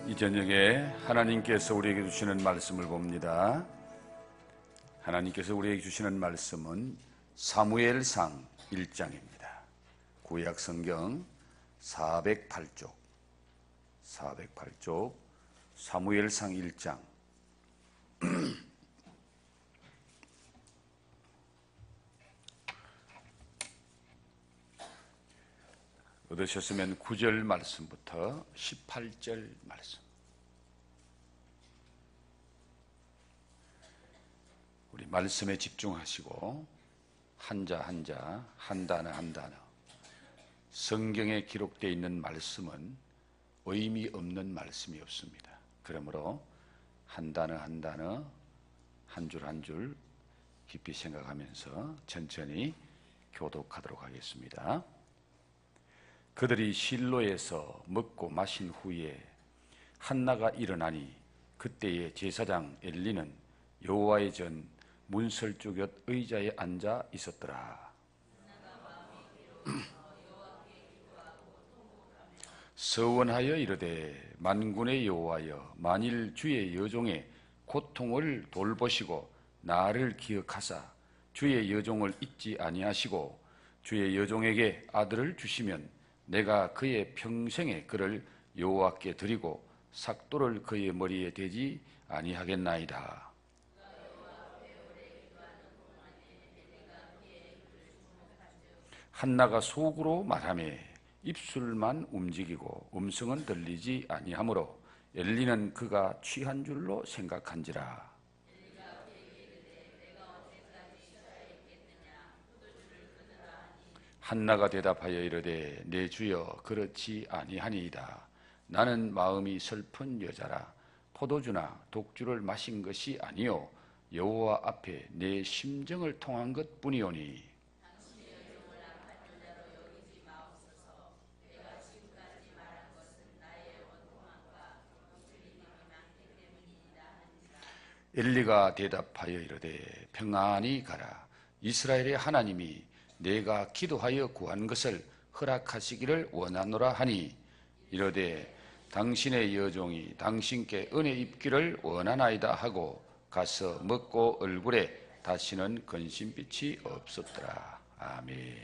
이 저녁에 하나님께서 우리에게 주시는 말씀을 봅니다. 하나님께서 우리에게 주시는 말씀은 사무엘상 1장입니다. 구약 성경 408쪽 사무엘상 1장. 얻으셨으면 9절 말씀부터 18절 말씀. 우리 말씀에 집중하시고 한자 한자, 한 단어 한 단어. 성경에 기록되어 있는 말씀은 의미 없는 말씀이 없습니다. 그러므로 한 단어 한 단어, 한 줄 한 줄 깊이 생각하면서 천천히 교독하도록 하겠습니다. 그들이 실로에서 먹고 마신 후에 한나가 일어나니 그때의 제사장 엘리는 여호와의 전 문설주 곁 의자에 앉아 있었더라. 서원하여 이르되 만군의 여호와여, 만일 주의 여종의 고통을 돌보시고 나를 기억하사 주의 여종을 잊지 아니하시고 주의 여종에게 아들을 주시면 내가 그의 평생에 그를 여호와께 드리고 삭도를 그의 머리에 대지 아니하겠나이다. 한나가 속으로 말하매 입술만 움직이고 음성은 들리지 아니하므로 엘리는 그가 취한 줄로 생각한지라. 한나가 대답하여 이르되 내 주여 그렇지 아니하니이다. 나는 마음이 슬픈 여자라. 포도주나 독주를 마신 것이 아니요 여호와 앞에 내 심정을 통한 것뿐이오니. 엘리가 대답하여 이르되 평안히 가라. 이스라엘의 하나님이 내가 기도하여 구한 것을 허락하시기를 원하노라 하니 이르되 당신의 여종이 당신께 은혜 입기를 원하나이다 하고 가서 먹고 얼굴에 다시는 근심빛이 없었더라. 아멘.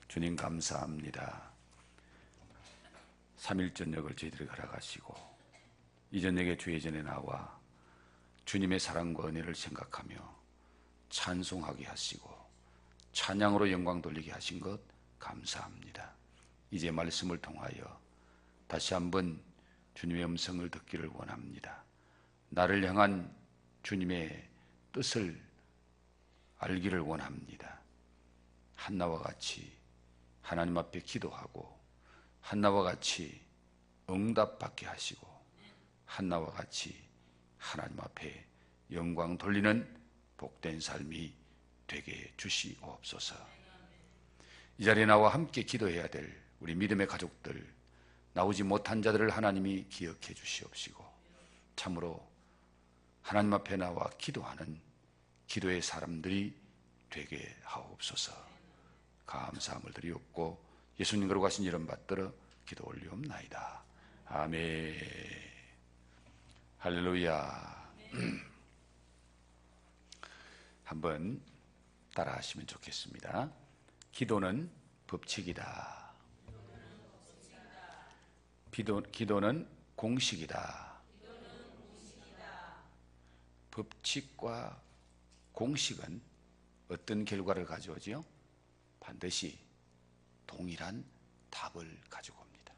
주님 감사합니다. 3일 저녁을 저희들이 걸어가시고 이 저녁에 주의 전에 나와 주님의 사랑과 은혜를 생각하며 찬송하게 하시고 찬양으로 영광 돌리게 하신 것 감사합니다. 이제 말씀을 통하여 다시 한번 주님의 음성을 듣기를 원합니다. 나를 향한 주님의 뜻을 알기를 원합니다. 한나와 같이 하나님 앞에 기도하고 한나와 같이 응답받게 하시고 한나와 같이 하나님 앞에 영광 돌리는 복된 삶이 되게 주시옵소서. 이 자리에 나와 함께 기도해야 될 우리 믿음의 가족들, 나오지 못한 자들을 하나님이 기억해 주시옵시고 참으로 하나님 앞에 나와 기도하는 기도의 사람들이 되게 하옵소서. 감사함을 드리옵고 예수님 거룩하신 이름 받들어 기도 올리옵나이다. 아멘. 할렐루야. 한번 따라 하시면 좋겠습니다. 기도는 법칙이다. 기도는 공식이다. 법칙과 공식은 어떤 결과를 가져오지요? 반드시 동일한 답을 가지고 옵니다.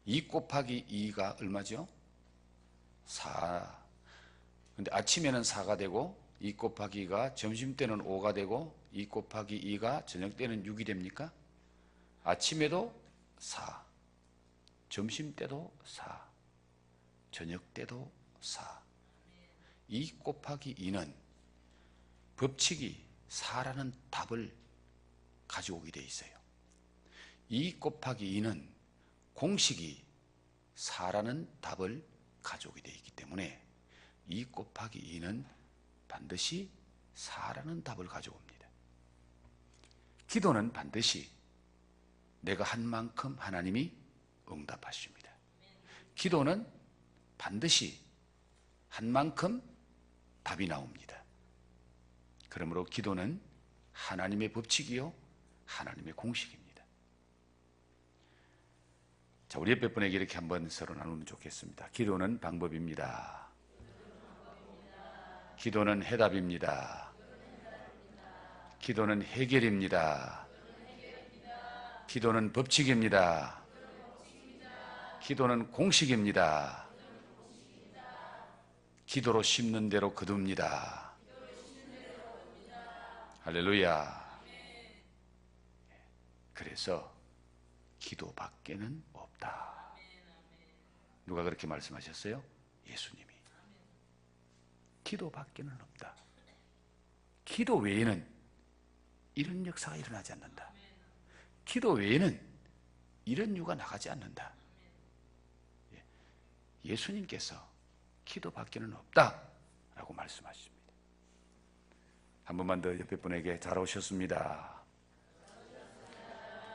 2 곱하기 2가 얼마죠? 4. 근데 아침에는 4가 되고 2 곱하기 2가 점심때는 5가 되고 2 곱하기 2가 저녁때는 6이 됩니까? 아침에도 4, 점심때도 4, 저녁때도 4. 2 곱하기 2는 법칙이 4라는 답을 가져오게 돼 있어요. 2 곱하기 2는 공식이 4라는 답을 가져오게 돼 있기 때문에 2 곱하기 2는 반드시 4라는 답을 가져옵니다. 기도는 반드시 내가 한 만큼 하나님이 응답하십니다. 기도는 반드시 한 만큼 답이 나옵니다. 그러므로 기도는 하나님의 법칙이요 하나님의 공식입니다. 자, 우리 옆에 분에게 이렇게 한번 서로 나누면 좋겠습니다. 기도는 방법입니다. 기도는 해답입니다. 기도는 해결입니다. 기도는 법칙입니다. 기도는 공식입니다. 기도로 심는 대로 거둡니다. 할렐루야. 그래서 기도밖에는 없다. 누가 그렇게 말씀하셨어요? 예수님이. 기도밖에는 없다. 기도 외에는 이런 역사가 일어나지 않는다. 기도 외에는 이런 유가 나가지 않는다. 예수님께서 기도밖에는 없다라고 말씀하십니다. 한 번만 더 옆에 분에게 잘 오셨습니다.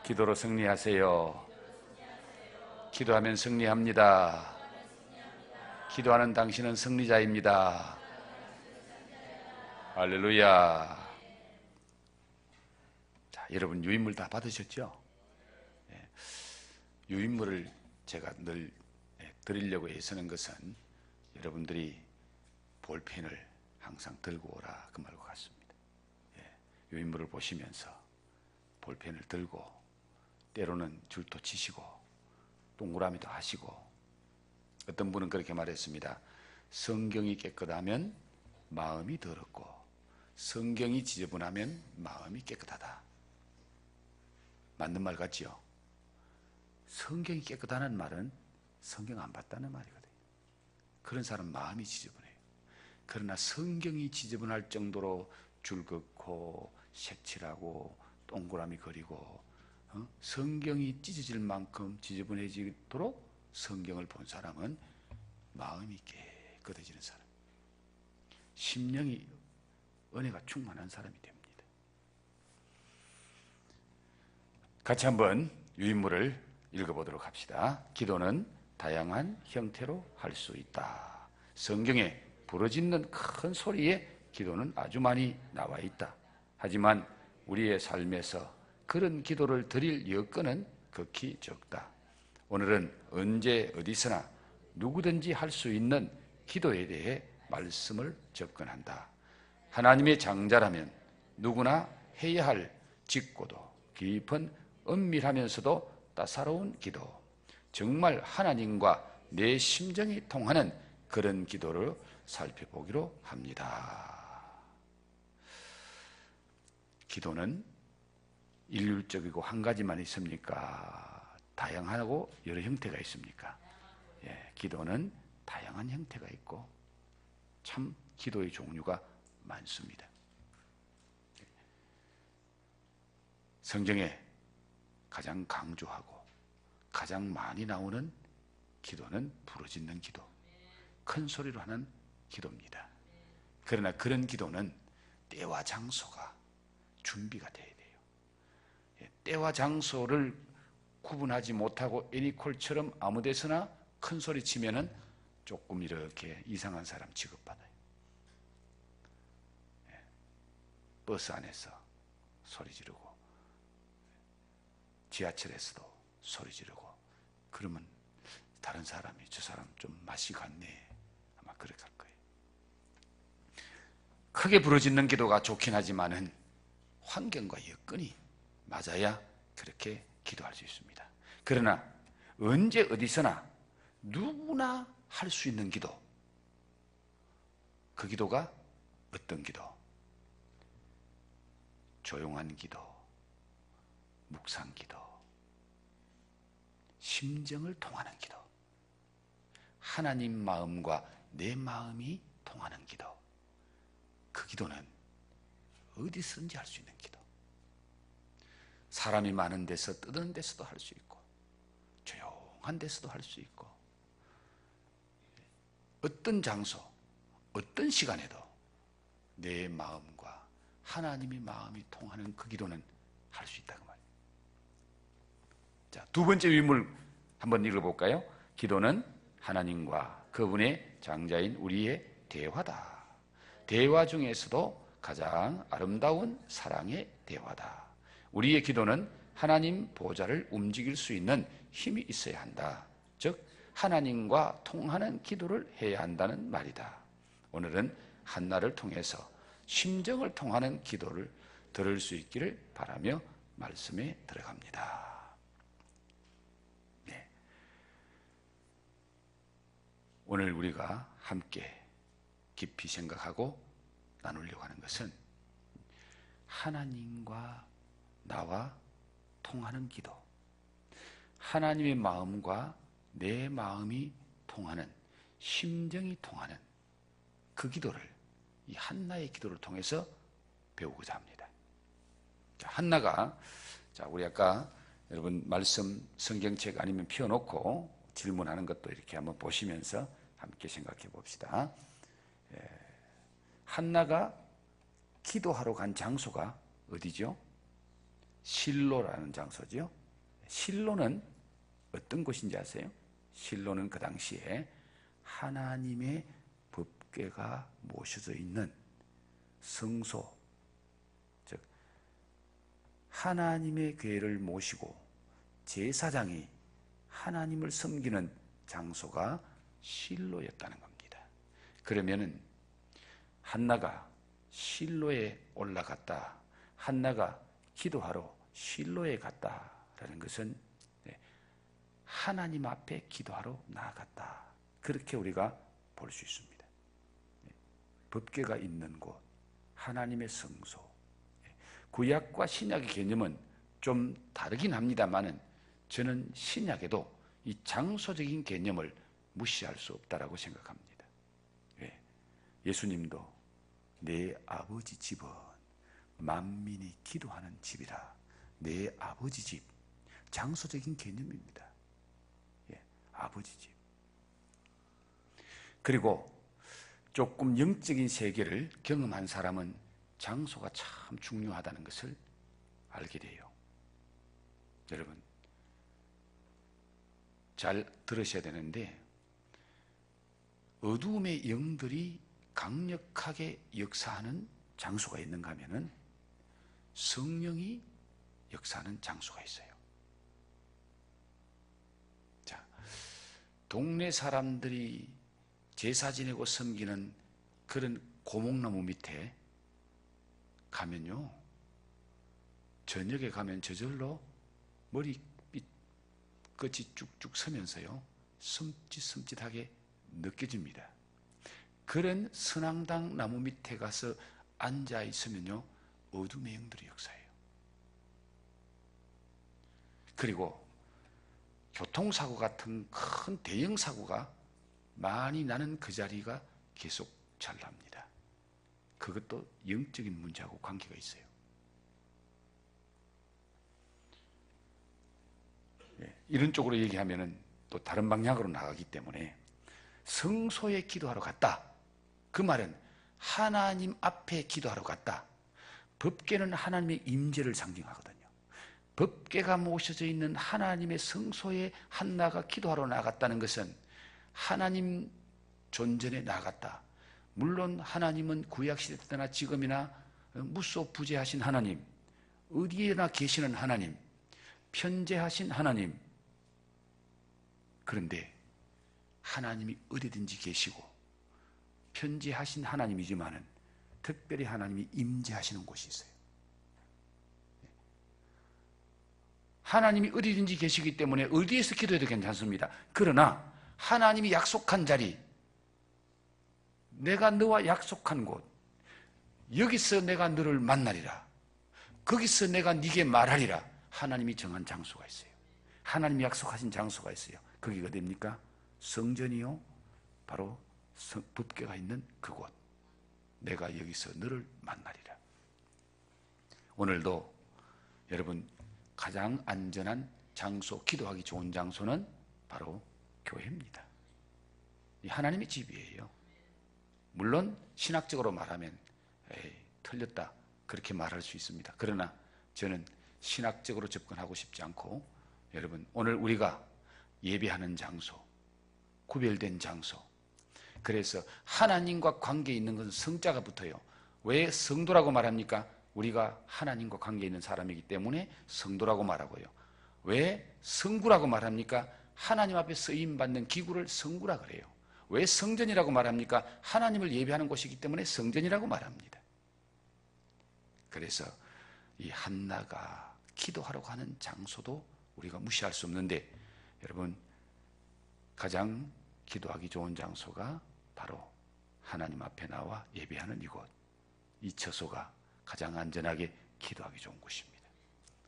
기도로 승리하세요. 기도하면 승리합니다. 기도하는 당신은 승리자입니다. 할렐루야. 자, 여러분 유인물 다 받으셨죠? 네. 유인물을 제가 늘 드리려고 애쓰는 것은 여러분들이 볼펜을 항상 들고 오라 그 말과 같습니다. 유인물을 보시면서 볼펜을 들고 때로는 줄도 치시고 동그라미도 하시고, 어떤 분은 그렇게 말했습니다. 성경이 깨끗하면 마음이 더럽고 성경이 지저분하면 마음이 깨끗하다. 맞는 말 같지요? 성경이 깨끗하다는 말은 성경 안 봤다는 말이거든요. 그런 사람 마음이 지저분해요. 그러나 성경이 지저분할 정도로 줄 긋고 색칠하고 동그라미 그리고 성경이 찢어질 만큼 지저분해지도록 성경을 본 사람은 마음이 깨끗해지는 사람, 심령이 은혜가 충만한 사람이 됩니다. 같이 한번 유인물을 읽어보도록 합시다. 기도는 다양한 형태로 할 수 있다. 성경에 부르짖는 큰 소리에 기도는 아주 많이 나와 있다. 하지만 우리의 삶에서 그런 기도를 드릴 여건은 극히 적다. 오늘은 언제 어디서나 누구든지 할 수 있는 기도에 대해 말씀을 접근한다. 하나님의 장자라면 누구나 해야 할 짙고도 깊은 은밀하면서도 따사로운 기도, 정말 하나님과 내 심정이 통하는 그런 기도를 살펴보기로 합니다. 기도는 일률적이고 한 가지만 있습니까? 다양하고 여러 형태가 있습니까? 기도는 다양한 형태가 있고 참 기도의 종류가 많습니다. 성경에 가장 강조하고 가장 많이 나오는 기도는 부르짖는 기도, 큰 소리로 하는 기도입니다. 그러나 그런 기도는 때와 장소가 준비가 돼야 돼요. 때와 장소를 구분하지 못하고 애니콜처럼 아무 데서나 큰 소리 치면은 조금 이렇게 이상한 사람 취급받아요. 버스 안에서 소리 지르고 지하철에서도 소리 지르고 그러면 다른 사람이 저 사람 좀 맛이 갔네 아마 그렇게 할 거예요. 크게 부르짖는 기도가 좋긴 하지만은 환경과 여건이 맞아야 그렇게 기도할 수 있습니다. 그러나 언제 어디서나 누구나 할 수 있는 기도, 그 기도가 어떤 기도? 조용한 기도, 묵상 기도, 심정을 통하는 기도, 하나님 마음과 내 마음이 통하는 기도, 그 기도는 어디서든지 할 수 있는 기도. 사람이 많은 데서 뜨는 데서도 할 수 있고 조용한 데서도 할 수 있고 어떤 장소, 어떤 시간에도 내 마음과 하나님의 마음이 통하는 그 기도는 할 수 있다고 말이에요. 자, 두 번째 유인물 한번 읽어볼까요? 기도는 하나님과 그분의 장자인 우리의 대화다. 대화 중에서도 가장 아름다운 사랑의 대화다. 우리의 기도는 하나님 보좌를 움직일 수 있는 힘이 있어야 한다. 즉 하나님과 통하는 기도를 해야 한다는 말이다. 오늘은 한나를 통해서 심정을 통하는 기도를 들을 수 있기를 바라며 말씀에 들어갑니다. 네. 오늘 우리가 함께 깊이 생각하고 나누려고 하는 것은 하나님과 나와 통하는 기도, 하나님의 마음과 내 마음이 통하는, 심정이 통하는 그 기도를 이 한나의 기도를 통해서 배우고자 합니다. 자, 한나가, 우리 아까 여러분 말씀 성경책 아니면 펴놓고 질문하는 것도 이렇게 한번 보시면서 함께 생각해 봅시다. 한나가 기도하러 간 장소가 어디죠? 실로라는 장소죠. 실로는 어떤 곳인지 아세요? 실로는 그 당시에 하나님의 법궤가 모셔져 있는 성소, 즉 하나님의 궤를 모시고 제사장이 하나님을 섬기는 장소가 실로였다는 겁니다. 그러면은 한나가 실로에 올라갔다, 한나가 기도하러 실로에 갔다라는 것은 하나님 앞에 기도하러 나아갔다, 그렇게 우리가 볼 수 있습니다. 법궤가 있는 곳, 하나님의 성소. 구약과 신약의 개념은 좀 다르긴 합니다만은 저는 신약에도 이 장소적인 개념을 무시할 수 없다라고 생각합니다. 예수님도 내 아버지 집은 만민이 기도하는 집이라, 내 아버지 집, 장소적인 개념입니다. 아버지 집. 그리고 조금 영적인 세계를 경험한 사람은 장소가 참 중요하다는 것을 알게 돼요. 여러분 잘 들으셔야 되는데, 어두움의 영들이 강력하게 역사하는 장소가 있는가 하면은 성령이 역사하는 장소가 있어요. 자, 동네 사람들이 제사 지내고 섬기는 그런 고목나무 밑에 가면요, 저녁에 가면 저절로 머리끝이 쭉쭉 서면서요 섬찟섬찟하게 느껴집니다. 그런 선앙당 나무 밑에 가서 앉아 있으면요 어둠의 영들이 역사해요. 그리고 교통사고 같은 큰 대형 사고가 많이 나는 그 자리가 계속 잘 납니다. 그것도 영적인 문제하고 관계가 있어요. 이런 쪽으로 얘기하면은 또 다른 방향으로 나가기 때문에, 성소에 기도하러 갔다, 그 말은 하나님 앞에 기도하러 갔다. 법궤는 하나님의 임재를 상징하거든요. 법궤가 모셔져 있는 하나님의 성소에 한나가 기도하러 나갔다는 것은 하나님 존전에 나갔다. 물론 하나님은 구약시대 때나 지금이나 무소부재하신 하나님, 어디에나 계시는 하나님, 편재하신 하나님. 그런데 하나님이 어디든지 계시고 편재하신 하나님이지만은 특별히 하나님이 임재하시는 곳이 있어요. 하나님이 어디든지 계시기 때문에 어디에서 기도해도 괜찮습니다. 그러나 하나님이 약속한 자리, 내가 너와 약속한 곳, 여기서 내가 너를 만나리라, 거기서 내가 네게 말하리라, 하나님이 정한 장소가 있어요. 하나님이 약속하신 장소가 있어요. 거기가 어디입니까? 성전이요, 바로 법궤가 있는 그곳. 내가 여기서 너를 만나리라. 오늘도 여러분 가장 안전한 장소, 기도하기 좋은 장소는 바로 교회입니다. 하나님의 집이에요. 물론 신학적으로 말하면 틀렸다 그렇게 말할 수 있습니다. 그러나 저는 신학적으로 접근하고 싶지 않고, 여러분 오늘 우리가 예배하는 장소, 구별된 장소. 그래서 하나님과 관계 있는 것은 성자가 붙어요. 왜 성도라고 말합니까? 우리가 하나님과 관계 있는 사람이기 때문에 성도라고 말하고요. 왜 성구라고 말합니까? 하나님 앞에 쓰임받는 기구를 성구라 그래요. 왜 성전이라고 말합니까? 하나님을 예배하는 곳이기 때문에 성전이라고 말합니다. 그래서 이 한나가 기도하려고 하는 장소도 우리가 무시할 수 없는데, 여러분, 가장 기도하기 좋은 장소가 바로 하나님 앞에 나와 예배하는 이곳, 이 처소가 가장 안전하게 기도하기 좋은 곳입니다.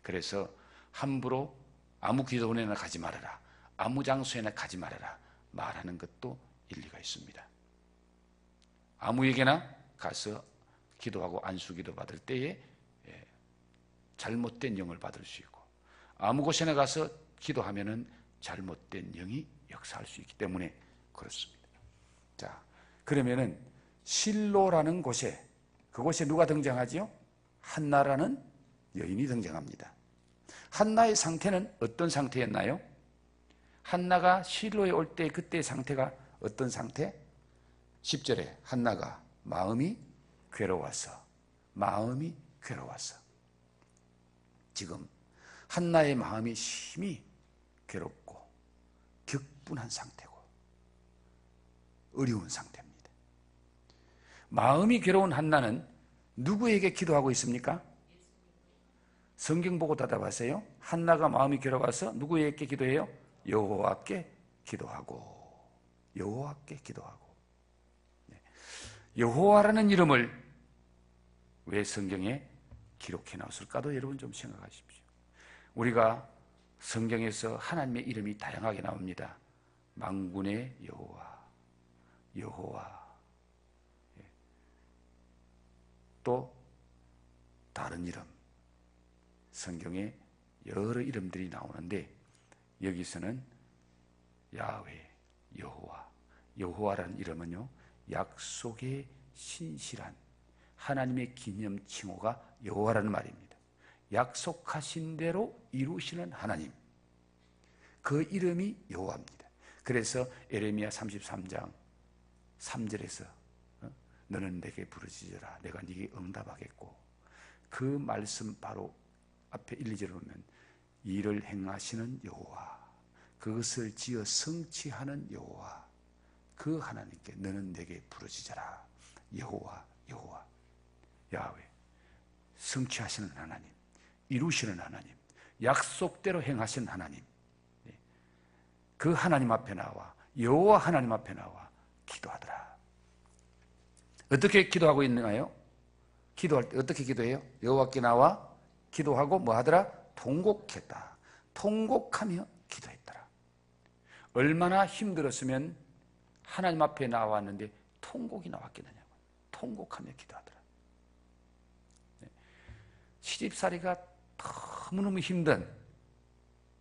그래서 함부로 아무 기도원에나 가지 말아라, 아무 장소에나 가지 말아라 말하는 것도 일리가 있습니다. 아무에게나 가서 기도하고 안수기도 받을 때에 잘못된 영을 받을 수 있고, 아무 곳에나 가서 기도하면은 잘못된 영이 역사할 수 있기 때문에 그렇습니다. 자, 그러면은 실로라는 곳에, 그곳에 누가 등장하지요? 한나라는 여인이 등장합니다. 한나의 상태는 어떤 상태였나요? 한나가 실로에 올 때 그때의 상태가 어떤 상태? 10절에 한나가 마음이 괴로워서, 마음이 괴로워서. 지금 한나의 마음이 심히 괴롭고 격분한 상태고 어려운 상태입니다. 마음이 괴로운 한나는 누구에게 기도하고 있습니까? 성경 보고 대답하세요. 한나가 마음이 괴로워서 누구에게 기도해요? 여호와께 기도하고, 여호와께 기도하고. 여호와라는 이름을 왜 성경에 기록해 놨을까도 여러분 좀 생각하십시오. 우리가 성경에서 하나님의 이름이 다양하게 나옵니다. 만군의 여호와, 여호와, 또 다른 이름, 성경에 여러 이름들이 나오는데, 여기서는 야훼, 여호와, 여호와라는 이름은요, 약속의 신실한 하나님의 기념칭호가 여호와라는 말입니다. 약속하신 대로 이루시는 하나님, 그 이름이 여호와입니다. 그래서 에레미야 33장 3절에서 너는 내게 부르짖어라, 내가 네게 응답하겠고, 그 말씀 바로 앞에 1, 2절을 보면 일을 행하시는 여호와, 그것을 지어 성취하는 여호와, 그 하나님께 너는 내게 부르짖어라. 여호와, 여호와, 야훼, 성취하시는 하나님, 이루시는 하나님, 약속대로 행하시는 하나님, 그 하나님 앞에 나와, 여호와 하나님 앞에 나와 기도하더라. 어떻게 기도하고 있는가요? 기도할 때 어떻게 기도해요? 여호와께 나와 기도하고 뭐 하더라? 통곡했다. 통곡하며 기도했더라. 얼마나 힘들었으면 하나님 앞에 나왔는데 통곡이 나왔겠느냐고. 통곡하며 기도하더라. 시집살이가 너무너무 힘든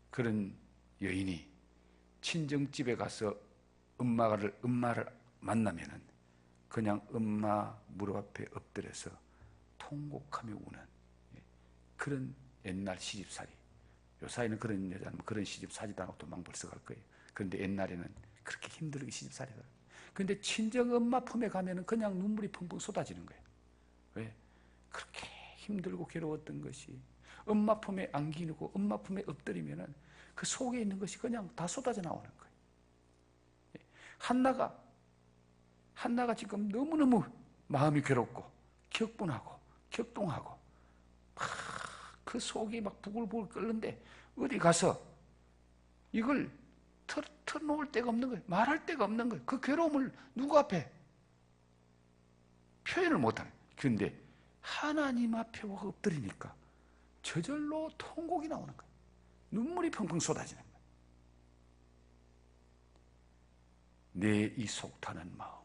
그런 여인이 친정집에 가서 엄마를 만나면은 그냥 엄마 무릎 앞에 엎드려서 통곡하며 우는 그런 옛날 시집살이. 요사이는 그런 여자는 그런 시집 사지도 않고 도망벌써 갈 거예요. 그런데 옛날에는 그렇게 힘들게 시집살이가. 그런데 친정 엄마 품에 가면은 그냥 눈물이 펑펑 쏟아지는 거예요. 왜? 그렇게 힘들고 괴로웠던 것이 엄마 품에 안기고 엄마 품에 엎드리면은 그 속에 있는 것이 그냥 다 쏟아져 나오는 거예요. 한나가 지금 너무너무 마음이 괴롭고 격분하고 격동하고 막 그 속이 막 부글부글 끓는데 어디 가서 이걸 털어놓을 데가 없는 거예요. 말할 데가 없는 거예요. 그 괴로움을 누구 앞에 표현을 못하는 거예요. 그런데 하나님 앞에 와 엎드리니까 저절로 통곡이 나오는 거예요. 눈물이 펑펑 쏟아지는 거예요. 내 이 속타는 마음,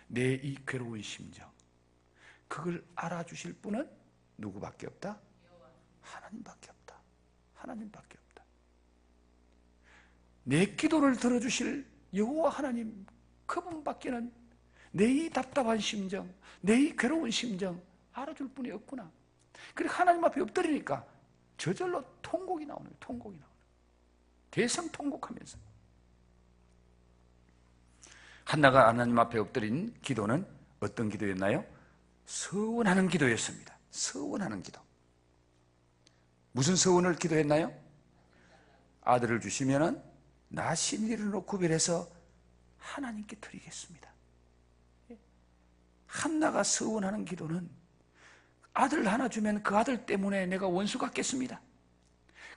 내 이 괴로운 심정, 그걸 알아주실 분은 누구밖에 없다? 하나님밖에 없다. 하나님밖에 없다. 내 기도를 들어주실 여호와 하나님, 그분밖에는 내 이 답답한 심정, 내 이 괴로운 심정 알아줄 분이 없구나. 그리고 하나님 앞에 엎드리니까 저절로 통곡이 나오는 거예요. 통곡이 나오는 거예요. 대성통곡하면서. 한나가 하나님 앞에 엎드린 기도는 어떤 기도였나요? 서원하는 기도였습니다. 서원하는 기도. 무슨 서원을 기도했나요? 아들을 주시면은 나 신일로 구별해서 하나님께 드리겠습니다. 한나가 서원하는 기도는 아들 하나 주면 그 아들 때문에 내가 원수 같겠습니다.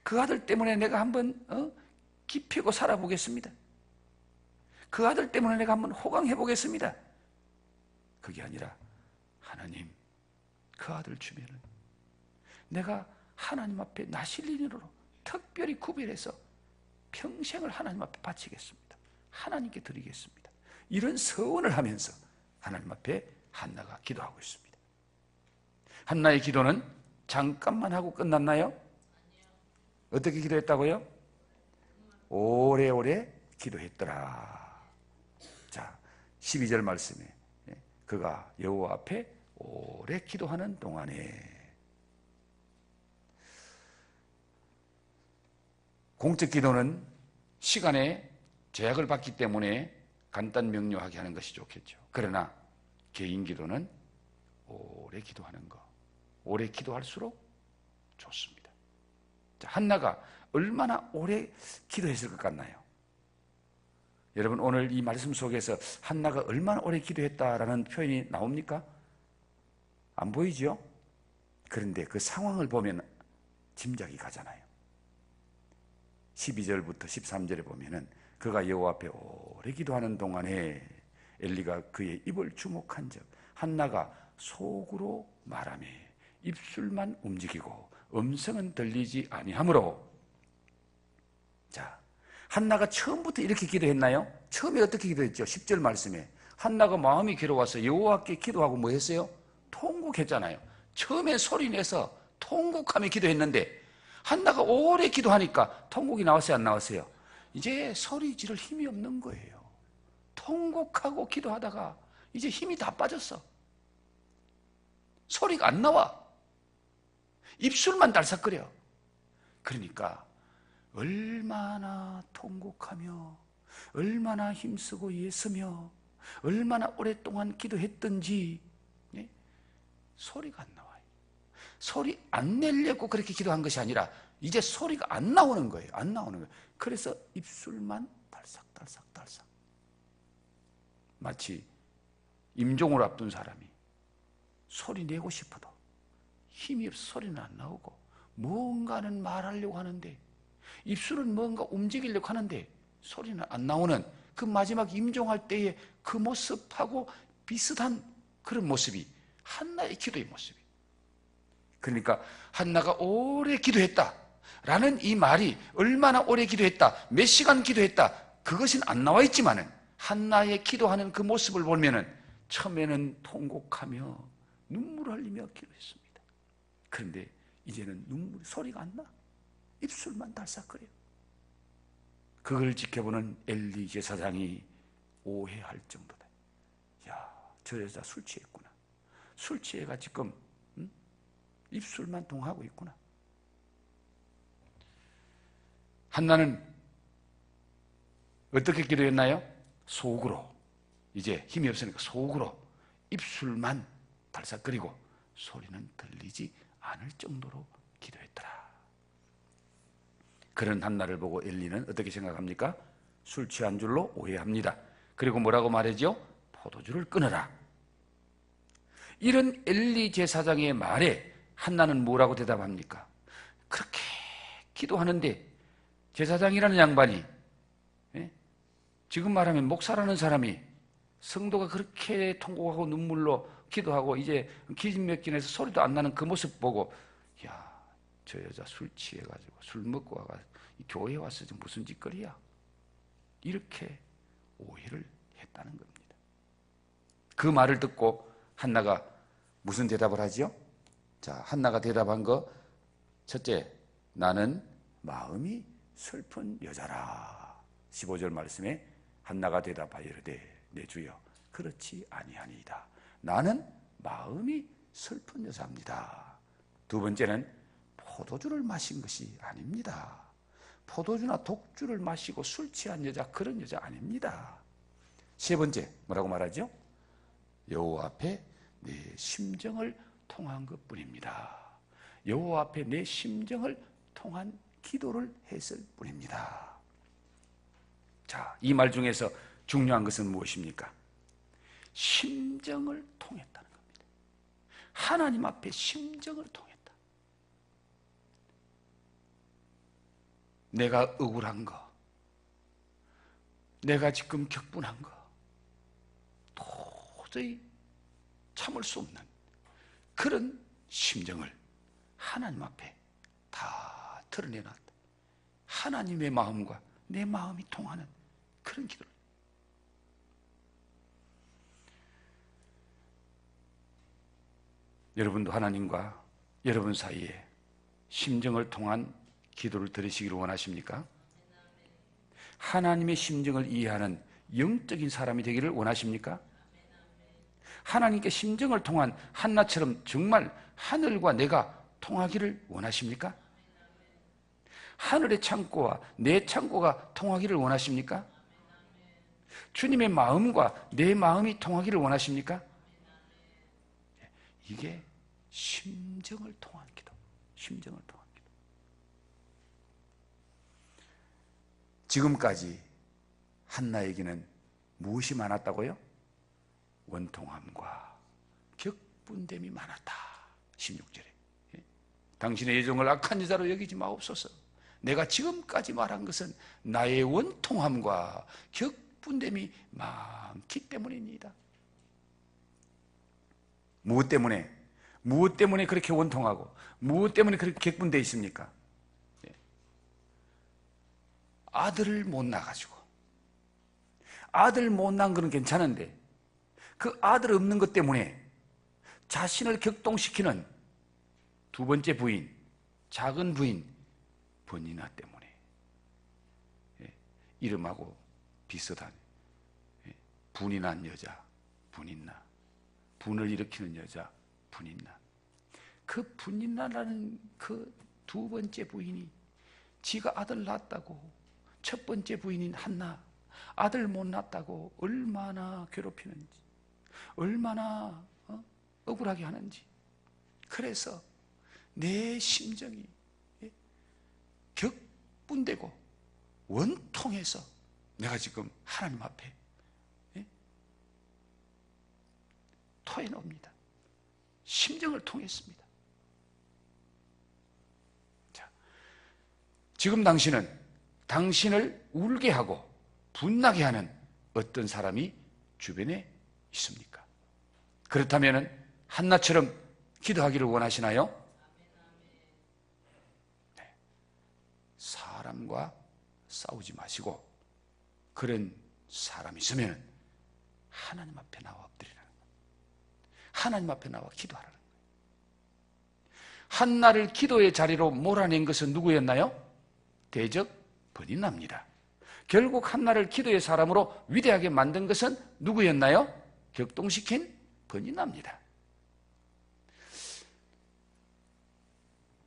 그 아들 때문에 내가 한번 기피고 살아보겠습니다. 그 아들 때문에 내가 한번 호강해 보겠습니다. 그게 아니라 하나님, 그 아들 주면은 내가 하나님 앞에 나실린으로 특별히 구별해서 평생을 하나님 앞에 바치겠습니다. 하나님께 드리겠습니다. 이런 서원을 하면서 하나님 앞에 한나가 기도하고 있습니다. 한나의 기도는 잠깐만 하고 끝났나요? 어떻게 기도했다고요? 오래오래 기도했더라. 자, 12절 말씀에 그가 여호와 앞에 오래 기도하는 동안에, 공적 기도는 시간에 제약을 받기 때문에 간단 명료하게 하는 것이 좋겠죠. 그러나 개인 기도는 오래 기도하는 거, 오래 기도할수록 좋습니다. 자, 한나가 얼마나 오래 기도했을 것 같나요? 여러분, 오늘 이 말씀 속에서 한나가 얼마나 오래 기도했다라는 표현이 나옵니까? 안 보이죠? 그런데 그 상황을 보면 짐작이 가잖아요. 12절부터 13절에 보면은 그가 여호와 앞에 오래 기도하는 동안에 엘리가 그의 입을 주목한 적 한나가 속으로 말하며 입술만 움직이고 음성은 들리지 아니하므로. 자, 한나가 처음부터 이렇게 기도했나요? 처음에 어떻게 기도했죠? 10절 말씀에 한나가 마음이 괴로워서 여호와께 기도하고 뭐 했어요? 통곡했잖아요. 처음에 소리내서 통곡하며 기도했는데 한나가 오래 기도하니까 통곡이 나왔어요, 안 나왔어요? 이제 소리 지를 힘이 없는 거예요. 통곡하고 기도하다가 이제 힘이 다 빠졌어. 소리가 안 나와. 입술만 달싹거려. 그러니까 얼마나 통곡하며 얼마나 힘쓰고 애쓰며 얼마나 오랫동안 기도했던지 소리가 안 나와요. 소리 안 내려고 그렇게 기도한 것이 아니라 이제 소리가 안 나오는 거예요. 안 나오는 거예요. 그래서 입술만 달싹달싹달싹. 마치 임종을 앞둔 사람이 소리 내고 싶어도 힘이 없어 소리는 안 나오고 뭔가는 말하려고 하는데 입술은 뭔가 움직이려고 하는데 소리는 안 나오는 그 마지막 임종할 때의 그 모습하고 비슷한 그런 모습이 한나의 기도의 모습이에요. 그러니까 한나가 오래 기도했다라는 이 말이 얼마나 오래 기도했다, 몇 시간 기도했다, 그것은 안 나와 있지만은 한나의 기도하는 그 모습을 보면은 처음에는 통곡하며 눈물을 흘리며 기도했습니다. 그런데 이제는 소리가 안 나. 입술만 달싹거려. 그걸 지켜보는 엘리 제사장이 오해할 정도다. 야, 저 여자 술 취했구나. 술 취해가 지금 입술만 동하고 있구나. 한나는 어떻게 기도했나요? 속으로. 이제 힘이 없으니까 속으로 입술만 달싹거리고 소리는 들리지 않을 정도로 기도했더라. 그런 한나를 보고 엘리는 어떻게 생각합니까? 술 취한 줄로 오해합니다. 그리고 뭐라고 말하죠? 포도주를 끊어라. 이런 엘리 제사장의 말에 한나는 뭐라고 대답합니까? 그렇게 기도하는데 제사장이라는 양반이, 지금 말하면 목사라는 사람이 성도가 그렇게 통곡하고 눈물로 기도하고 이제 기진맥진해서 소리도 안 나는 그 모습 보고, 야, 저 여자 술 취해가지고 술 먹고 와가 교회에 와서 무슨 짓거리야? 이렇게 오해를 했다는 겁니다. 그 말을 듣고 한나가 무슨 대답을 하지요? 자, 한나가 대답한 거, 첫째, 나는 마음이 슬픈 여자라. 15절 말씀에 한나가 대답하여 이르되 내 주여 그렇지 아니하니이다. 나는 마음이 슬픈 여자입니다. 두 번째는 포도주를 마신 것이 아닙니다. 포도주나 독주를 마시고 술 취한 여자, 그런 여자 아닙니다. 세 번째 뭐라고 말하죠? 여호와 앞에 내 심정을 통한 것뿐입니다. 여호와 앞에 내 심정을 통한 기도를 했을 뿐입니다. 자, 이 말 중에서 중요한 것은 무엇입니까? 심정을 통했다는 겁니다. 하나님 앞에 심정을 통했다. 내가 억울한 거, 내가 지금 격분한 거, 도저히 참을 수 없는 그런 심정을 하나님 앞에 다 드러내놨다. 하나님의 마음과 내 마음이 통하는 그런 기도를. 여러분도 하나님과 여러분 사이에 심정을 통한 기도를 들으시기를 원하십니까? 하나님의 심정을 이해하는 영적인 사람이 되기를 원하십니까? 하나님께 심정을 통한 한나처럼 정말 하늘과 내가 통하기를 원하십니까? 하늘의 창고와 내 창고가 통하기를 원하십니까? 주님의 마음과 내 마음이 통하기를 원하십니까? 이게 심정을 통한 기도, 심정을 통한 기도. 지금까지 한나에게는 무엇이 많았다고요? 원통함과 격분됨이 많았다. 16절에 당신의 예정을 악한 여자로 여기지 마옵소서. 내가 지금까지 말한 것은 나의 원통함과 격분됨이 많기 때문입니다. 무엇 때문에? 무엇 때문에 그렇게 원통하고 무엇 때문에 그렇게 격분되어 있습니까? 아들을 못 낳아가지고. 아들 못 낳은 건 괜찮은데 그 아들 없는 것 때문에 자신을 격동시키는 두 번째 부인, 작은 부인 버니나 때문에 이름하고 비슷한 분이 난 여자 분인나, 분을 일으키는 여자 분인나. 그 분인나라는 그 두 번째 부인이 지가 아들 낳았다고, 첫 번째 부인인 한나 아들 못 낳았다고 얼마나 괴롭히는지, 얼마나 억울하게 하는지. 그래서 내 심정이 격분되고 원통해서 내가 지금 하나님 앞에 토해놓습니다. 심정을 통했습니다. 자, 지금 당신은 당신을 울게 하고 분나게 하는 어떤 사람이 주변에 있습니까? 그렇다면 한나처럼 기도하기를 원하시나요? 네. 사람과 싸우지 마시고 그런 사람이 있으면 하나님 앞에 나와 엎드리라는 거예요. 하나님 앞에 나와 기도하라는 거예요. 한나를 기도의 자리로 몰아낸 것은 누구였나요? 대적 버니나입니다. 결국 한나를 기도의 사람으로 위대하게 만든 것은 누구였나요? 격동시킨 버니나입니다.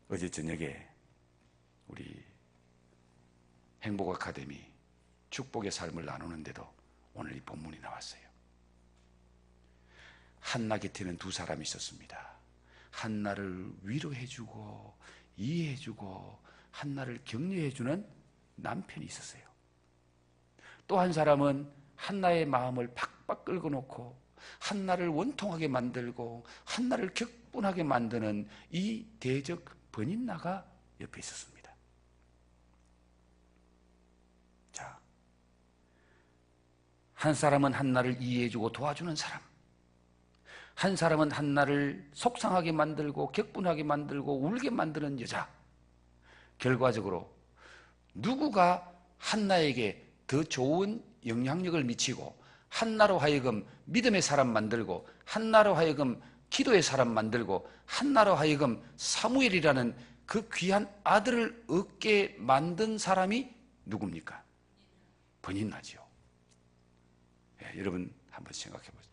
어제 저녁에 우리 행복 아카데미 축복의 삶을 나누는데도 오늘 이 본문이 나왔어요. 한나 곁에는 두 사람이 있었습니다. 한나를 위로해주고 이해해주고 한나를 격려해주는 남편이 있었어요. 또 한 사람은 한나의 마음을 팍팍 끌고 놓고 한나를 원통하게 만들고 한나를 격분하게 만드는 이 대적 버니나가 옆에 있었습니다. 자, 한 사람은 한나를 이해해주고 도와주는 사람, 한 사람은 한나를 속상하게 만들고 격분하게 만들고 울게 만드는 여자. 결과적으로 누구가 한나에게 더 좋은 영향력을 미치고 한나로 하여금 믿음의 사람 만들고 한나로 하여금 기도의 사람 만들고 한나로 하여금 사무엘이라는 그 귀한 아들을 얻게 만든 사람이 누굽니까? 버니나지요. 여러분 한번 생각해 보세요.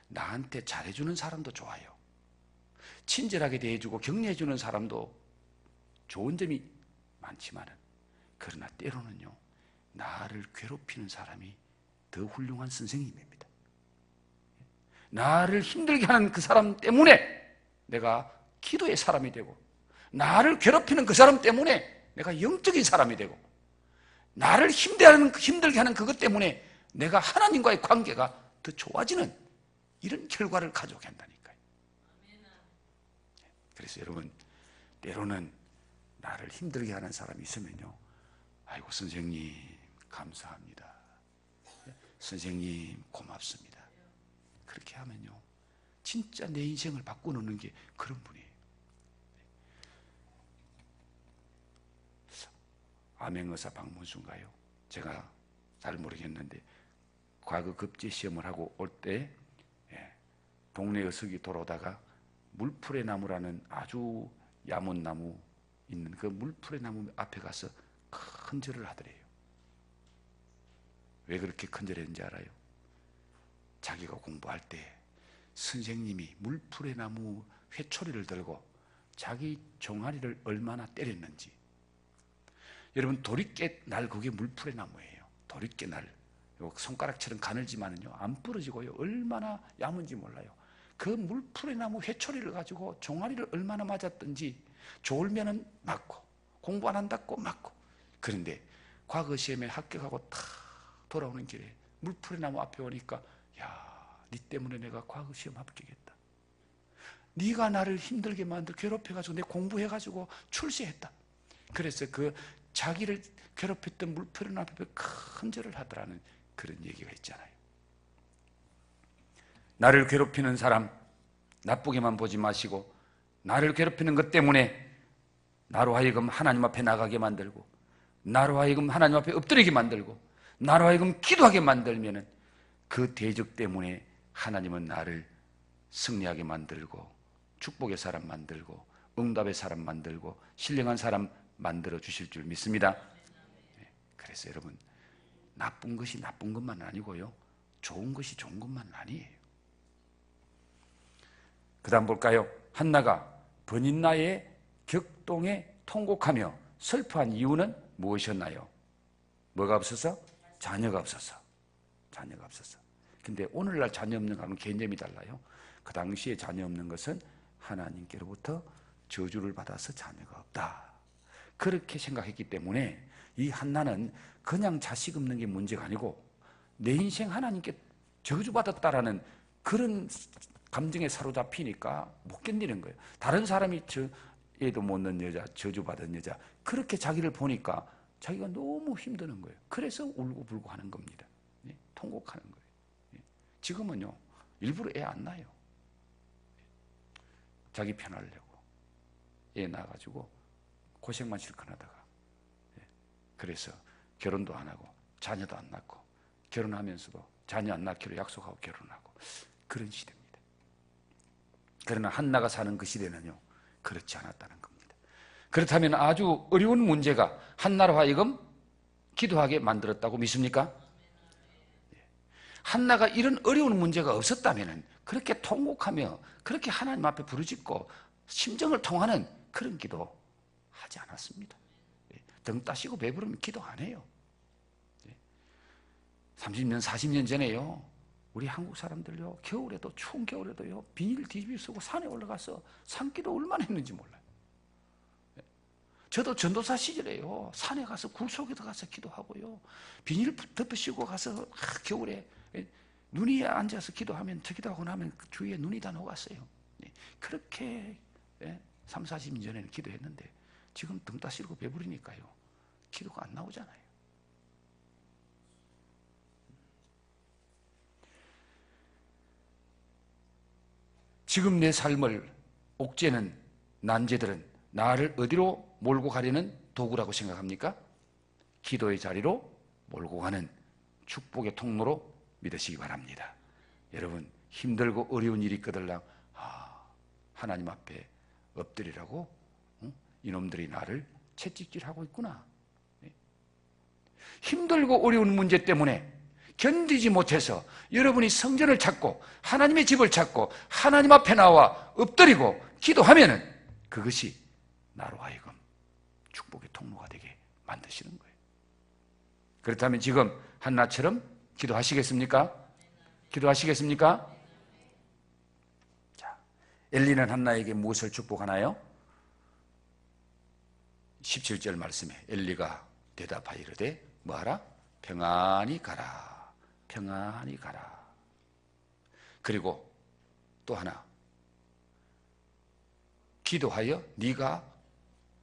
나한테 잘해주는 사람도 좋아요. 친절하게 대해주고 격려해주는 사람도 좋은 점이 많지만 그러나 때로는요 나를 괴롭히는 사람이 더 훌륭한 선생님입니다. 나를 힘들게 하는 그 사람 때문에 내가 기도의 사람이 되고, 나를 괴롭히는 그 사람 때문에 내가 영적인 사람이 되고, 나를 힘들게 하는 그것 때문에 내가 하나님과의 관계가 더 좋아지는 이런 결과를 가져오게 한다니까요. 그래서 여러분, 때로는 나를 힘들게 하는 사람이 있으면요, 아이고 선생님 감사합니다, 선생님 고맙습니다, 그렇게 하면요 진짜 내 인생을 바꿔놓는 게 그런 분이에요. 암행의사 박문수인가요? 제가 잘 모르겠는데 과거 급제 시험을 하고 올 때 동네 어석이 돌아오다가 물풀의 나무라는 아주 야문 나무 있는 그 물풀의 나무 앞에 가서 큰 절을 하더래요. 왜 그렇게 큰 절을 했는지 알아요? 자기가 공부할 때 선생님이 물풀의 나무 회초리를 들고 자기 종아리를 얼마나 때렸는지. 여러분, 도리깨 날 그게 물풀의 나무예요. 도리깨 날 손가락처럼 가늘지만은요 안 부러지고요 얼마나 야문지 몰라요. 그 물풀의 나무 회초리를 가지고 종아리를 얼마나 맞았든지, 좋으면은 맞고 공부 안 한다고 맞고. 그런데 과거 시험에 합격하고 탁 돌아오는 길에 물풀의 나무 앞에 오니까, 야, 네 때문에 내가 과거 시험 합격했다, 네가 나를 힘들게 만들어 괴롭혀가지고 내 공부해가지고 출세했다. 그래서 그 자기를 괴롭혔던 물풀의 나무 앞에 큰 절을 하더라는 그런 얘기가 있잖아요. 나를 괴롭히는 사람 나쁘게만 보지 마시고, 나를 괴롭히는 것 때문에 나로 하여금 하나님 앞에 나가게 만들고, 나로 하여금 하나님 앞에 엎드리게 만들고, 나로 하여금 기도하게 만들면은 그 대적 때문에 하나님은 나를 승리하게 만들고, 축복의 사람 만들고, 응답의 사람 만들고, 신령한 사람 만들어 주실 줄 믿습니다. 그래서 여러분, 나쁜 것이 나쁜 것만 아니고요, 좋은 것이 좋은 것만 아니에요. 그 다음 볼까요? 한나가 버닌나의 격동에 통곡하며 슬퍼한 이유는 무엇이었나요? 뭐가 없어서? 자녀가 없어서. 자녀가 없어서. 근데 오늘날 자녀 없는 거는 개념이 달라요. 그 당시에 자녀 없는 것은 하나님께로부터 저주를 받아서 자녀가 없다, 그렇게 생각했기 때문에 이 한나는 그냥 자식 없는 게 문제가 아니고 내 인생 하나님께 저주받았다라는 그런 감정에 사로잡히니까 못 견디는 거예요. 다른 사람이 애도 못 낳는 여자, 저주받은 여자, 그렇게 자기를 보니까 자기가 너무 힘드는 거예요. 그래서 울고불고 하는 겁니다. 통곡하는 거예요. 지금은요 일부러 애 안 낳아요. 자기 편하려고 애 낳아가지고 고생만 실컷 하다가, 그래서 결혼도 안 하고 자녀도 안 낳고, 결혼하면서도 자녀 안 낳기로 약속하고 결혼하고, 그런 시대입니다. 그러나 한나가 사는 그 시대는요 그렇지 않았다는 겁니다. 그렇다면 아주 어려운 문제가 한나로 하여금 기도하게 만들었다고 믿습니까? 한나가 이런 어려운 문제가 없었다면 그렇게 통곡하며 그렇게 하나님 앞에 부르짖고 심정을 통하는 그런 기도 하지 않았습니다. 등 따시고 배부르면 기도 안 해요. 30년 40년 전에요 우리 한국 사람들요 겨울에도, 추운 겨울에도요 비닐 뒤집어 쓰고 산에 올라가서 산기도 얼마나 했는지 몰라요. 저도 전도사 시절에요 산에 가서 굴 속에도 가서 기도하고요, 비닐 덮으시고 가서 겨울에 눈이 앉아서 기도하면, 저 기도하고 나면 그 주위에 눈이 다 녹았어요. 그렇게 3, 40년 전에는 기도했는데 지금 등 따시고 배부르니까요 기도가 안 나오잖아요. 지금 내 삶을 옥죄는 난제들은 나를 어디로 몰고 가려는 도구라고 생각합니까? 기도의 자리로 몰고 가는 축복의 통로로 믿으시기 바랍니다. 여러분, 힘들고 어려운 일이 있거들랑 하나님 앞에 엎드리라고 이놈들이 나를 채찍질하고 있구나. 힘들고 어려운 문제 때문에 견디지 못해서 여러분이 성전을 찾고 하나님의 집을 찾고 하나님 앞에 나와 엎드리고 기도하면은 그것이 나로 하여금 축복의 통로가 되게 만드시는 거예요. 그렇다면 지금 한나처럼 기도하시겠습니까? 기도하시겠습니까? 자, 엘리는 한나에게 무엇을 축복하나요? 17절 말씀에 엘리가 대답하여 이르되 뭐하라? 평안히 가라. 평안히 가라. 그리고 또 하나, 기도하여 네가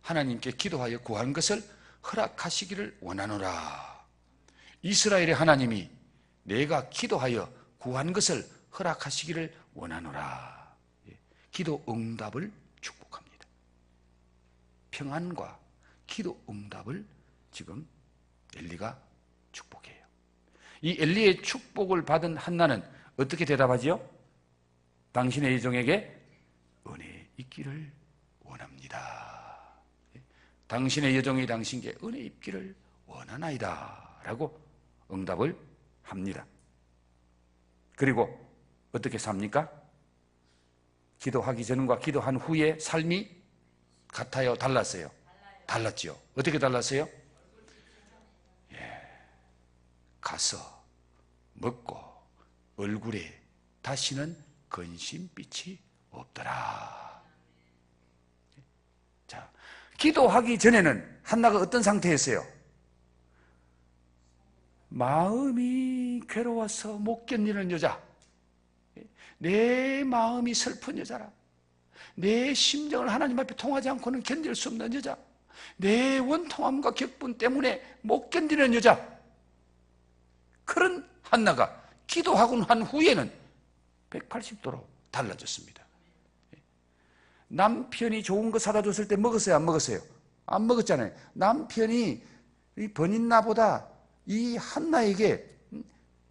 하나님께 기도하여 구한 것을 허락하시기를 원하노라. 이스라엘의 하나님이 내가 기도하여 구한 것을 허락하시기를 원하노라. 기도 응답을 축복합니다. 평안과 기도 응답을 지금 엘리가 축복해요. 이 엘리의 축복을 받은 한나는 어떻게 대답하지요? 당신의 여종에게 은혜 있기를 원합니다. 당신의 여종이 당신께 은혜 있기를 원하나이다 라고 응답을 합니다. 그리고 어떻게 삽니까? 기도하기 전과 기도한 후의 삶이 같아요? 달랐어요? 달랐죠. 어떻게 달랐어요? 가서 먹고 얼굴에 다시는 근심빛이 없더라. 자, 기도하기 전에는 한나가 어떤 상태였어요? 마음이 괴로워서 못 견디는 여자, 내 마음이 슬픈 여자라, 내 심정을 하나님 앞에 통하지 않고는 견딜 수 없는 여자, 내 원통함과 격분 때문에 못 견디는 여자, 그런 한나가 기도하고 한 후에는 180도로 달라졌습니다. 남편이 좋은 거 사다 줬을 때 먹었어요? 안 먹었어요? 안 먹었잖아요. 남편이 이 버닌나보다 이 한나에게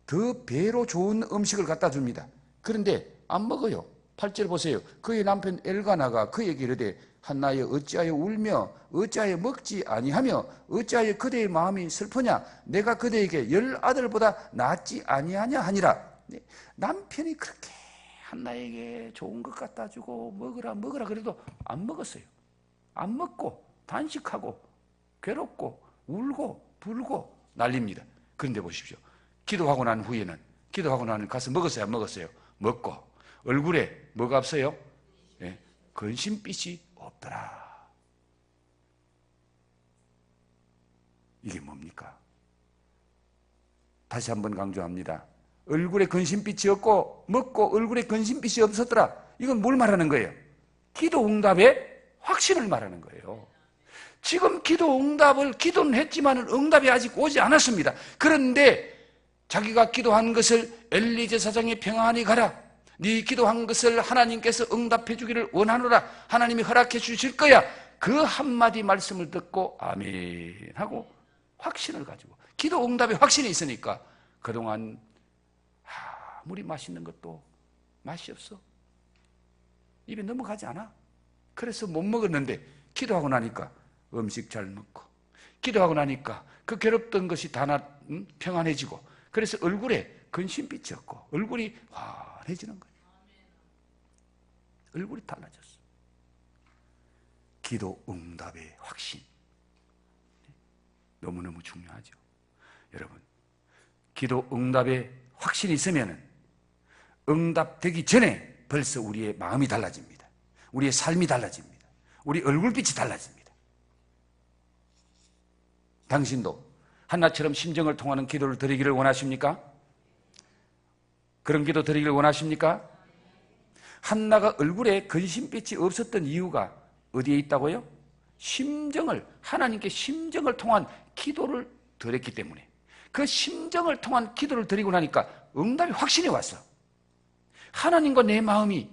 더 배로 좋은 음식을 갖다 줍니다. 그런데 안 먹어요. 8절 보세요. 그의 남편 엘가나가 그에게 이르되 한나여 어찌하여 울며 어찌하여 먹지 아니하며 어찌하여 그대의 마음이 슬프냐? 내가 그대에게 10아들보다 낫지 아니하냐 하니라. 남편이 그렇게 한나에게 좋은 것 갖다 주고 먹으라 먹으라 그래도 안 먹었어요. 안 먹고 단식하고 괴롭고 울고 불고 난립니다. 그런데 보십시오. 기도하고 난 후에는, 기도하고 나는 가서 먹었어요? 안 먹었어요? 먹고 얼굴에 뭐가 없어요? 예, 근심빛이 없더라. 이게 뭡니까? 다시 한번 강조합니다. 얼굴에 근심빛이 없고 먹고 얼굴에 근심빛이 없었더라. 이건 뭘 말하는 거예요? 기도 응답의 확신을 말하는 거예요. 지금 기도 응답을 기도는 했지만 응답이 아직 오지 않았습니다. 그런데 자기가 기도한 것을 엘리 제사장이 평안히 가라, 네 기도한 것을 하나님께서 응답해 주기를 원하노라, 하나님이 허락해 주실 거야, 그 한마디 말씀을 듣고 아멘 하고 확신을 가지고, 기도 응답에 확신이 있으니까 그동안 아무리 맛있는 것도 맛이 없어, 입에 넘어가지 않아. 그래서 못 먹었는데 기도하고 나니까 음식 잘 먹고, 기도하고 나니까 그 괴롭던 것이 다 평안해지고, 그래서 얼굴에 근심빛이 없고 얼굴이 환해지는 거예요. 얼굴이 달라졌어. 기도 응답의 확신, 너무너무 중요하죠. 여러분, 기도 응답의 확신이 있으면 응답되기 전에 벌써 우리의 마음이 달라집니다. 우리의 삶이 달라집니다. 우리 얼굴빛이 달라집니다. 당신도 한나처럼 심정을 통하는 기도를 드리기를 원하십니까? 그런 기도 드리기를 원하십니까? 한나가 얼굴에 근심빛이 없었던 이유가 어디에 있다고요? 심정을, 하나님께 심정을 통한 기도를 드렸기 때문에, 그 심정을 통한 기도를 드리고 나니까 응답이 확신이 왔어. 하나님과 내 마음이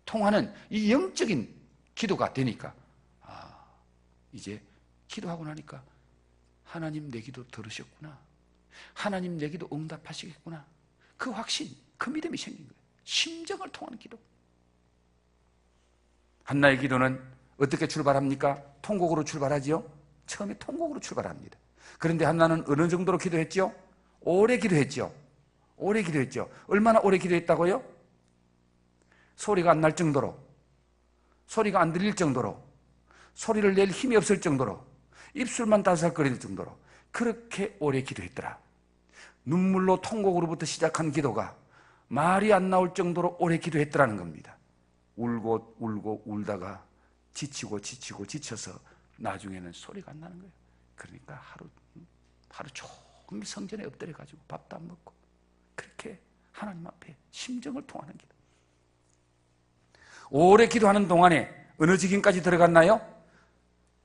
통하는 이 영적인 기도가 되니까, 이제 기도하고 나니까 하나님 내 기도 들으셨구나, 하나님 내 기도 응답하시겠구나, 그 확신, 그 믿음이 생긴 거예요. 심정을 통한 기도. 한나의 기도는 어떻게 출발합니까? 통곡으로 출발하지요? 처음에 통곡으로 출발합니다. 그런데 한나는 어느 정도로 기도했죠? 오래 기도했죠? 오래 기도했죠? 얼마나 오래 기도했다고요? 소리가 안 날 정도로, 소리가 안 들릴 정도로, 소리를 낼 힘이 없을 정도로, 입술만 다사거릴 정도로 그렇게 오래 기도했더라. 눈물로 통곡으로부터 시작한 기도가 말이 안 나올 정도로 오래 기도했더라는 겁니다. 울고 울고 울다가 지치고 지쳐서 나중에는 소리가 안 나는 거예요. 그러니까 하루 종일 성전에 엎드려가지고 밥도 안 먹고 그렇게 하나님 앞에 심정을 통하는 기도. 오래 기도하는 동안에 어느 지경까지 들어갔나요?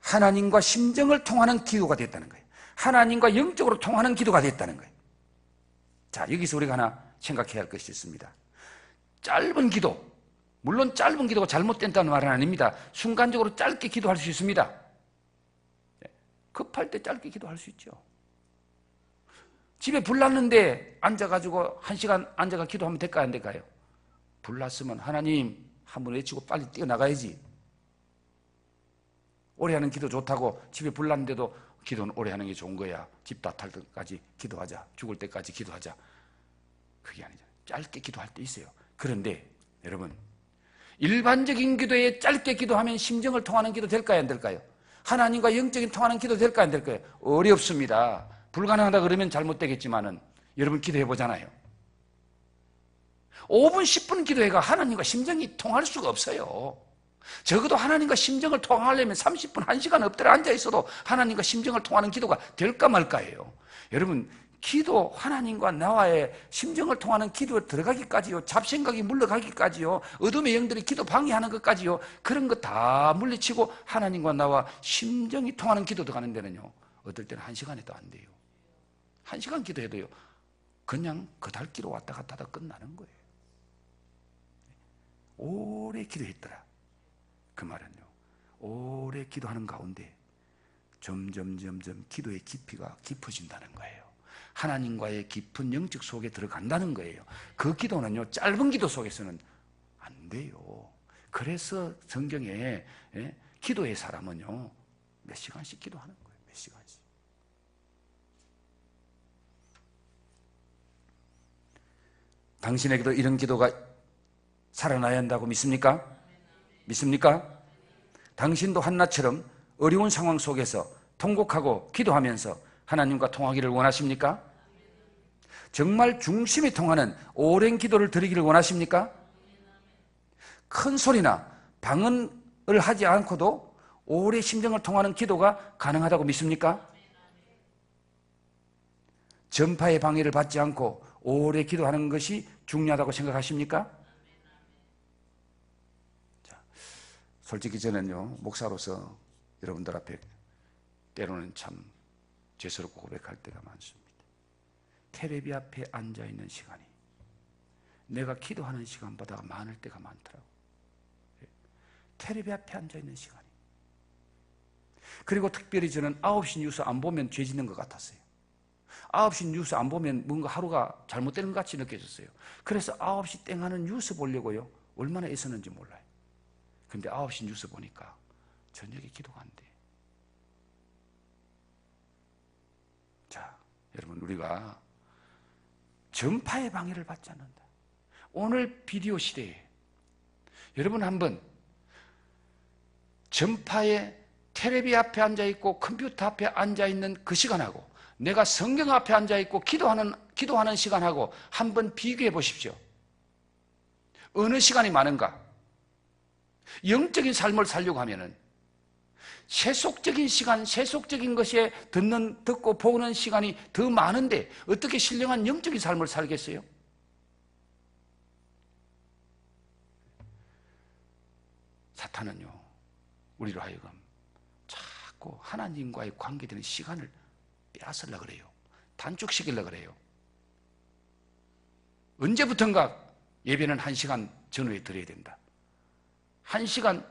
하나님과 심정을 통하는 기도가 됐다는 거예요. 하나님과 영적으로 통하는 기도가 됐다는 거예요. 자, 여기서 우리가 하나 생각해야 할 것이 있습니다. 짧은 기도, 물론 짧은 기도가 잘못된다는 말은 아닙니다. 순간적으로 짧게 기도할 수 있습니다. 급할 때 짧게 기도할 수 있죠. 집에 불 났는데 앉아가지고 1시간 앉아가 기도하면 될까요? 안 될까요? 불 났으면 하나님 한번 외치고 빨리 뛰어나가야지. 오래 하는 기도 좋다고 집에 불 났는데도 기도는 오래 하는 게 좋은 거야. 집 다 탈 때까지 기도하자. 죽을 때까지 기도하자. 그게 아니잖아요. 짧게 기도할 때 있어요. 그런데 여러분, 일반적인 기도에 짧게 기도하면 심정을 통하는 기도 될까요? 안 될까요? 하나님과 영적인 통하는 기도 될까요? 안 될까요? 어렵습니다. 불가능하다 그러면 잘못되겠지만은 여러분 기도해 보잖아요. 5분, 10분 기도해가 하나님과 심정이 통할 수가 없어요. 적어도 하나님과 심정을 통하려면 30분, 1시간 엎드려 앉아 있어도 하나님과 심정을 통하는 기도가 될까 말까예요. 여러분, 기도, 하나님과 나와의 심정을 통하는 기도에 들어가기까지요, 잡생각이 물러가기까지요, 어둠의 영들이 기도 방해하는 것까지요, 그런 거 다 물리치고 하나님과 나와 심정이 통하는 기도 들어가는 데는요, 어떨 때는 1시간에도 안 돼요. 1시간 기도해도요, 그냥 그달기로 왔다 갔다 하다 끝나는 거예요. 오래 기도했더라. 그 말은요, 오래 기도하는 가운데 점점 기도의 깊이가 깊어진다는 거예요. 하나님과의 깊은 영적 속에 들어간다는 거예요. 그 기도는요, 짧은 기도 속에서는 안 돼요. 그래서 성경에 기도의 사람은요, 몇 시간씩 기도하는 거예요. 몇 시간씩. 당신에게도 이런 기도가 살아나야 한다고 믿습니까? 믿습니까? 당신도 한나처럼 어려운 상황 속에서 통곡하고 기도하면서 하나님과 통하기를 원하십니까? 정말 중심이 통하는 오랜 기도를 드리기를 원하십니까? 큰 소리나 방언을 하지 않고도 오래 심정을 통하는 기도가 가능하다고 믿습니까? 전파의 방해를 받지 않고 오래 기도하는 것이 중요하다고 생각하십니까? 자, 솔직히 저는요, 목사로서 여러분들 앞에 때로는 참 죄스럽고 고백할 때가 많습니다. 텔레비 앞에 앉아있는 시간이 내가 기도하는 시간보다 많을 때가 많더라고요. 텔레비 앞에 앉아있는 시간이. 그리고 특별히 저는 9시 뉴스 안 보면 죄 짓는 것 같았어요. 9시 뉴스 안 보면 뭔가 하루가 잘못되는 것 같이 느껴졌어요. 그래서 9시 땡 하는 뉴스 보려고요, 얼마나 애썼는지 몰라요. 근데 9시 뉴스 보니까 저녁에 기도가 안 돼. 자, 여러분, 우리가 전파의 방해를 받지 않는다. 오늘 비디오 시대에 여러분 한번 전파의 텔레비 앞에 앉아있고 컴퓨터 앞에 앉아있는 그 시간하고 내가 성경 앞에 앉아있고 기도하는 시간하고 한번 비교해 보십시오. 어느 시간이 많은가? 영적인 삶을 살려고 하면은 세속적인 시간, 세속적인 것에 듣고 보는 시간이 더 많은데 어떻게 신령한 영적인 삶을 살겠어요? 사탄은요, 우리로 하여금 자꾸 하나님과의 관계되는 시간을 빼앗으려고 그래요. 단축시키려고 그래요. 언제부턴가 예배는 1시간 전후에 드려야 된다. 1시간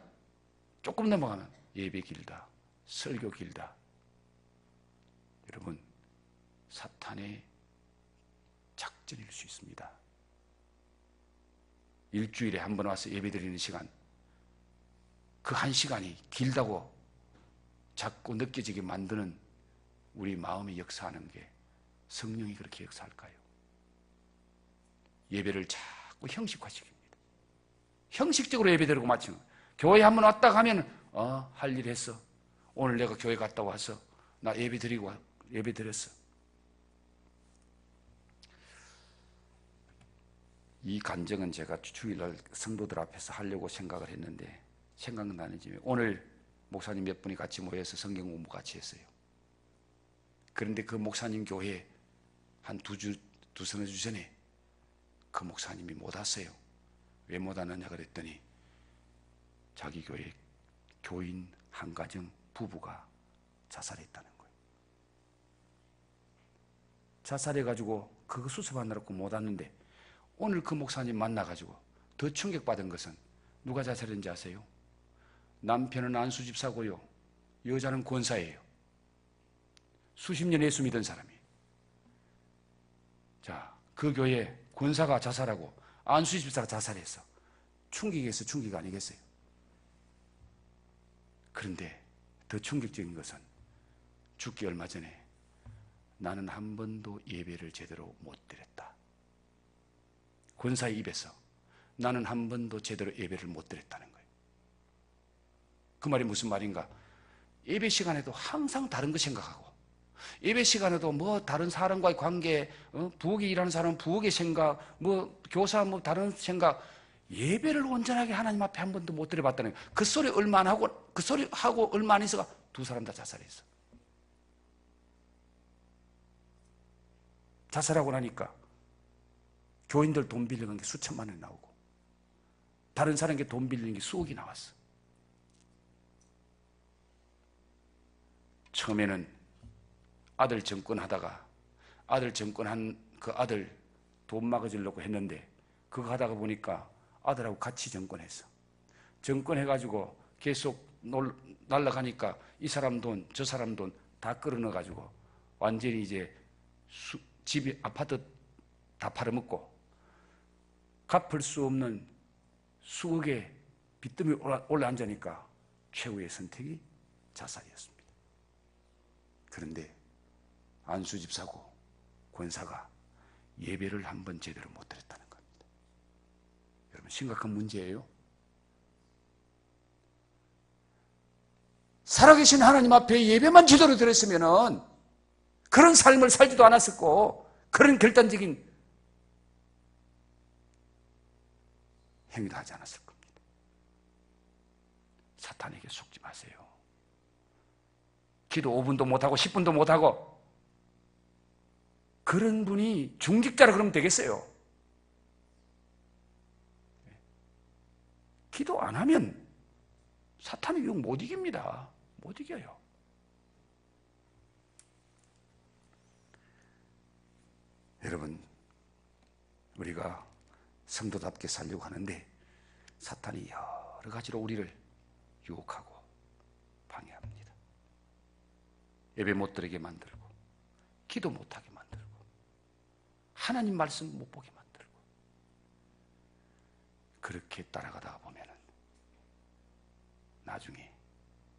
조금 넘어가면 예배 길다, 설교 길다. 여러분, 사탄의 작전일 수 있습니다. 일주일에 한 번 와서 예배 드리는 시간, 그 1시간이 길다고 자꾸 느껴지게 만드는 우리 마음이 역사하는 게 성령이 그렇게 역사할까요? 예배를 자꾸 형식화시킵니다. 형식적으로 예배 드리고 마치는 거예요. 교회 한 번 왔다 가면 할 일 했어. 오늘 내가 교회 갔다 와서 나 예배 드렸어. 이 간증은 제가 주일날 성도들 앞에서 하려고 생각을 했는데 생각나는 중에 오늘 목사님 몇 분이 같이 모여서 성경 공부 같이 했어요. 그런데 그 목사님 교회에 한 두서너 주 전에 그 목사님이 못 왔어요. 왜 못 왔느냐 그랬더니 자기 교회 교인 한 가정 부부가 자살했다는 거예요. 자살해가지고 그거 수습하느라고 못 왔는데 오늘 그 목사님 만나가지고 더 충격받은 것은 누가 자살했는지 아세요? 남편은 안수 집사고요, 여자는 권사예요. 수십 년 예수 믿은 사람이에요. 자, 그 교회 권사가 자살하고 안수 집사가 자살했어. 충격에서 충격 아니겠어요? 그런데 더 충격적인 것은 죽기 얼마 전에 나는 한 번도 예배를 제대로 못 드렸다. 권사의 입에서 나는 한 번도 제대로 예배를 못 드렸다는 거예요. 그 말이 무슨 말인가? 예배 시간에도 항상 다른 거 생각하고, 예배 시간에도 뭐 다른 사람과의 관계, 부엌에 일하는 사람은 부엌의 생각, 뭐 교사 뭐 다른 생각, 예배를 온전하게 하나님 앞에 한 번도 못 드려봤다는 거예요. 그 소리 얼마 안 하고, 그 소리 하고 얼마 안 있어가 두 사람 다 자살했어. 자살하고 나니까 교인들 돈 빌리는 게 수천만 원 나오고 다른 사람에게 돈 빌리는 게 수억이 나왔어. 처음에는 아들 정권하다가 아들 정권한 그 아들 돈 막아주려고 했는데 그거 하다가 보니까 아들하고 같이 정권했어. 정권해가지고 계속 날아가니까 이 사람 돈 저 사람 돈 다 끌어넣어가지고 완전히 이제 집이 아파트 다 팔아먹고 갚을 수 없는 수억의 빚더미 올라앉으니까 최후의 선택이 자살이었습니다. 그런데 안수 집사고 권사가 예배를 한 번 제대로 못 드렸다는 겁니다. 여러분 심각한 문제예요. 살아계신 하나님 앞에 예배만 제대로 드렸으면은 그런 삶을 살지도 않았었고 그런 결단적인 행위도 하지 않았을 겁니다. 사탄에게 속지 마세요. 기도 5분도 못하고 10분도 못하고 그런 분이 중직자라 그러면 되겠어요? 기도 안 하면 사탄의 유혹 못 이깁니다. 못 이겨요. 여러분, 우리가 성도답게 살려고 하는데 사탄이 여러 가지로 우리를 유혹하고 방해합니다. 예배 못 드리게 만들고 기도 못하게 만들고 하나님 말씀 못 보게 만들고 그렇게 따라가다 보면 나중에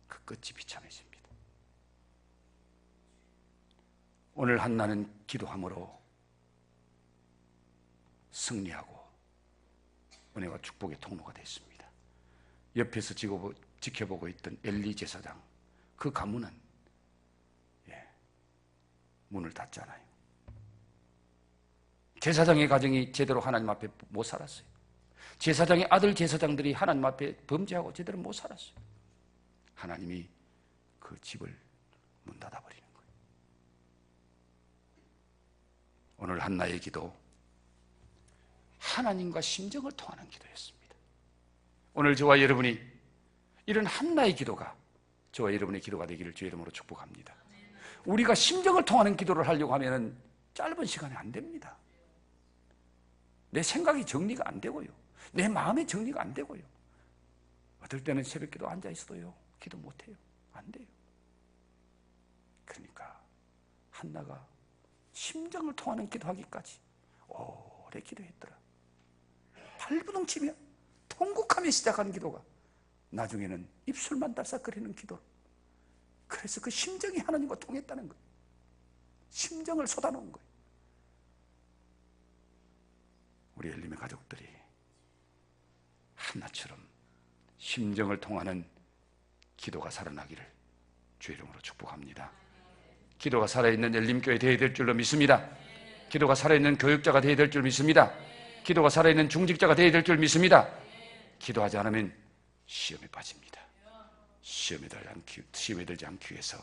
그 끝이 비참해집니다. 오늘 한나는 기도함으로 승리하고 은혜와 축복의 통로가 됐습니다. 옆에서 지켜보고 있던 엘리 제사장, 그 가문은 문을 닫잖아요. 제사장의 가정이 제대로 하나님 앞에 못 살았어요. 제사장의 아들 제사장들이 하나님 앞에 범죄하고 제대로 못 살았어요. 하나님이 그 집을 문 닫아버리는 거예요. 오늘 한나의 기도, 하나님과 심정을 통하는 기도였습니다. 오늘 저와 여러분이 이런 한나의 기도가 저와 여러분의 기도가 되기를 주의 이름으로 축복합니다. 우리가 심정을 통하는 기도를 하려고 하면 짧은 시간에 안 됩니다. 내 생각이 정리가 안 되고요. 내 마음의 정리가 안 되고요. 어떨 때는 새벽기도 앉아 있어도요, 기도 못해요. 안 돼요. 그러니까 한나가 심정을 통하는 기도하기까지 오래 기도했더라. 발부둥치며 통곡하며 시작하는 기도가 나중에는 입술만 달싹거리는 기도. 그래서 그 심정이 하나님과 통했다는 거예요. 심정을 쏟아놓은 거예요. 우리 엘림의 가족들이 한나처럼 심정을 통하는 기도가 살아나기를 주의 이름으로 축복합니다. 기도가 살아있는 엘림교회 되어야 될 줄로 믿습니다. 기도가 살아있는 교육자가 되어야 될 줄 믿습니다. 기도가 살아있는 중직자가 되어야 될 줄 믿습니다. 기도하지 않으면 시험에 빠집니다. 시험에 들지 않기 위해서